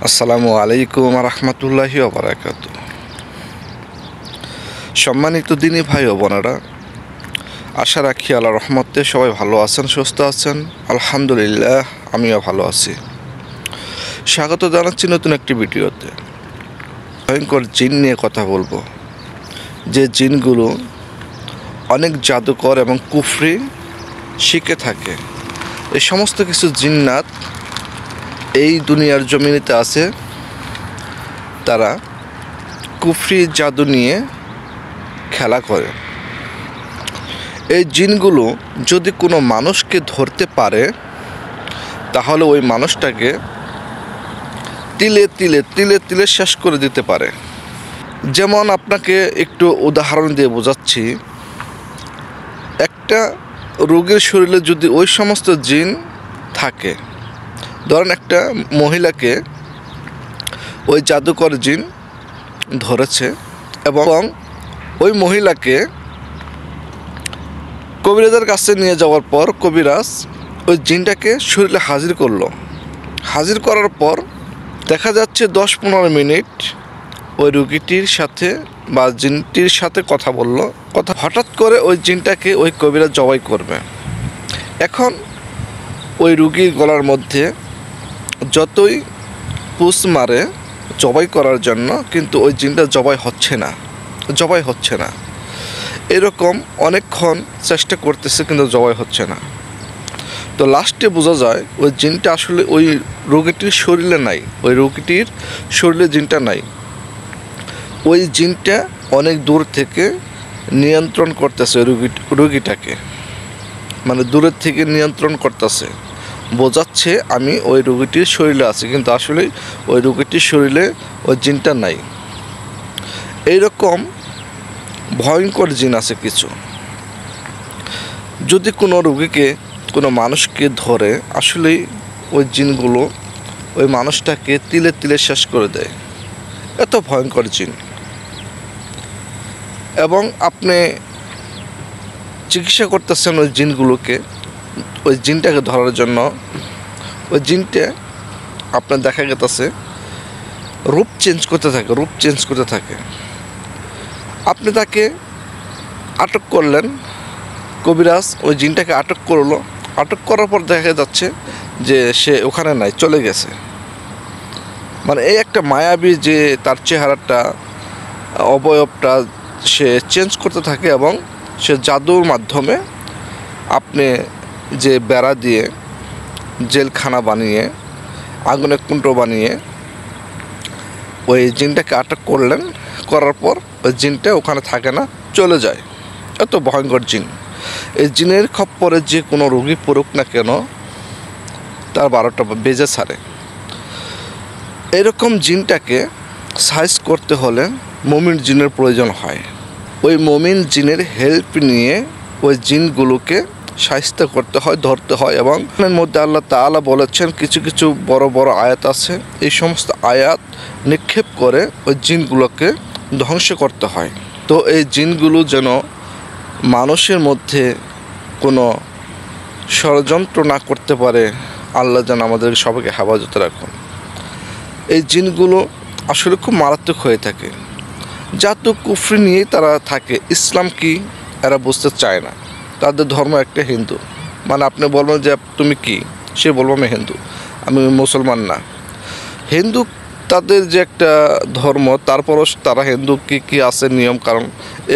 আসসালামু আলাইকুম রহমতুল্লাহি ওয়া বারাকাতুহু। সম্মানিত দিনী ভাই ও বোনেরা, আশা রাখি আল্লাহর রহমতে সবাই ভালো আছেন, সুস্থ আছেন। আলহামদুলিল্লাহ, আমিও ভালো আছি। স্বাগত জানাচ্ছি নতুন একটি ভিডিওতে। ভয়ঙ্কর জিন নিয়ে কথা বলবো, যে জিনগুলো অনেক জাদুকর এবং কুফরি শিখে থাকে। এই সমস্ত কিছু জিন্নাত এই দুনিয়ার জমিনেতে আছে। তারা কুফরি জাদু নিয়ে খেলা করে। এই জিনগুলো যদি কোনো মানুষকে ধরতে পারে, তাহলে ওই মানুষটাকে তিলে তিলে তিলে তিলে শেষ করে দিতে পারে। যেমন আপনাকে একটু উদাহরণ দিয়ে বোঝাচ্ছি। একটা রোগীর শরীরে যদি ওই সমস্ত জিন থাকে, ধরেন একটা মহিলাকে ওই জাদুকর জিন ধরেছে এবং ওই মহিলাকে কবিরাজের কাছে নিয়ে যাওয়ার পর কবিরাজ ওই জিনটাকে শরীরে হাজির করলো। হাজির করার পর দেখা যাচ্ছে 10-15 মিনিট ওই রুগীটির সাথে বা জিনটির সাথে কথা বলল। হঠাৎ করে ওই জিনটাকে ওই কবিরাজ জবাই করবে। এখন ওই রুগীর গলার মধ্যে যতই পুষ মারে জবাই করার জন্য, কিন্তু ওই জিনটা জবাই হচ্ছে না। এরকম অনেকক্ষণ চেষ্টা করতেছে, কিন্তু জবাই হচ্ছে না। তো লাস্টে বোঝা যায় ওই জিনটা আসলে ওই রোগীটির শরীরে নাই। ওই রোগীটির শরীরে জিনটা নাই। ওই জিনটা অনেক দূর থেকে নিয়ন্ত্রণ করতেছে রোগীটাকে, মানে দূরের থেকে নিয়ন্ত্রণ করতেছে, বোঝাচ্ছে আমি ওই রোগীটির শরীরে আছি, কিন্তু আসলে ওই রোগীটির শরীরে ওই জিনটা নাই। এইরকম ভয়ঙ্কর জিন আছে কিছু। যদি কোনো রোগীকে, কোনো মানুষকে ধরে, আসলেই ওই জিনগুলো ওই মানুষটাকে তিলে তিলে শেষ করে দেয়। এত ভয়ঙ্কর জিন। এবং আপনি চিকিৎসা করতেছেন ওই জিনগুলোকে, ওই জিনটাকে ধরার জন্য। ওই জিনটা আপনার দেখা গেছে রূপ চেঞ্জ করতে থাকে। আপনি তাকে আটক করলেন, কবিরাজ ওই জিনটাকে আটক করলো। আটক করার পর দেখা যাচ্ছে যে সে ওখানে নাই, চলে গেছে। মানে এই একটা মায়াবী, যে তার চেহারাটা, অবয়বটা সে চেঞ্জ করতে থাকে এবং সে জাদুর মাধ্যমে আপনি যে বেড়া দিয়ে জেলখানা বানিয়ে, আগুনের কুণ্ড বানিয়ে ওই জিনটাকে আটক করলেন। করার পর ওই জিনটা ওখানে থাকে না, চলে যায়। এত ভয়ঙ্কর জিন। এই জিনের খপ্পরে যে কোনো রোগী পড়ুক না কেন, তার 12টা বেজে ছাড়ে। এরকম জিনটাকে সাইজ করতে হলে মুমিন জিনের প্রয়োজন হয়। ওই মুমিন জিনের হেল্প নিয়ে ওই জিনগুলোকে শায়েস্তা করতে হয়, ধরতে হয়। এবং এর মধ্যে আল্লাহ তাআলা বলেছেন, কিছু কিছু বড় বড় আয়াত আছে, এই সমস্ত আয়াত নিক্ষেপ করে ওই জিনগুলোকে ধ্বংস করতে হয়। তো এই জিনগুলো যেন মানুষের মধ্যে কোনো ষড়যন্ত্র না করতে পারে, আল্লাহ যেন আমাদের সবাইকে হেফাজতে রাখুন। এই জিনগুলো আসলে খুব মারাত্মক হয়ে থাকে। জাদু কুফরি নিয়েই তারা থাকে। ইসলাম কি এরা বুঝতে চায় না। তাদের ধর্ম একটা হিন্দু। মানে আপনি বলবেন যে তুমি কি, সে বলবো আমি হিন্দু, আমি মুসলমান না। হিন্দু তাদের যে একটা ধর্ম, তারপরও তারা হিন্দু কী কী আছে নিয়ম কারণ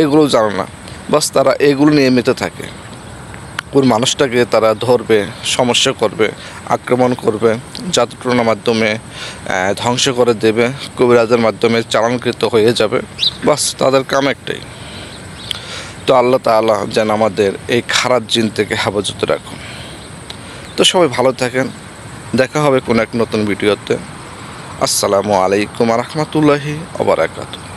এগুলো জানে না। বাস তারা এগুলো নিয়ে মেতে থাকে। কোন মানুষটাকে তারা ধরবে, সমস্যা করবে, আক্রমণ করবে, জাদুটনার মাধ্যমে ধ্বংস করে দেবে, কবিরাজের মাধ্যমে চালানকৃত হয়ে যাবে। বাস তাদের কাম একটাই। তো আল্লাহ তাআলা যেন আমাদের এই খারাপ জিন থেকে হেফাজতে রাখুন। তো সবাই ভালো থাকেন। দেখা হবে কোনো এক নতুন ভিডিওতে। আসসালামু আলাইকুম রহমতুল্লাহি ওয়া বারাকাতুহু।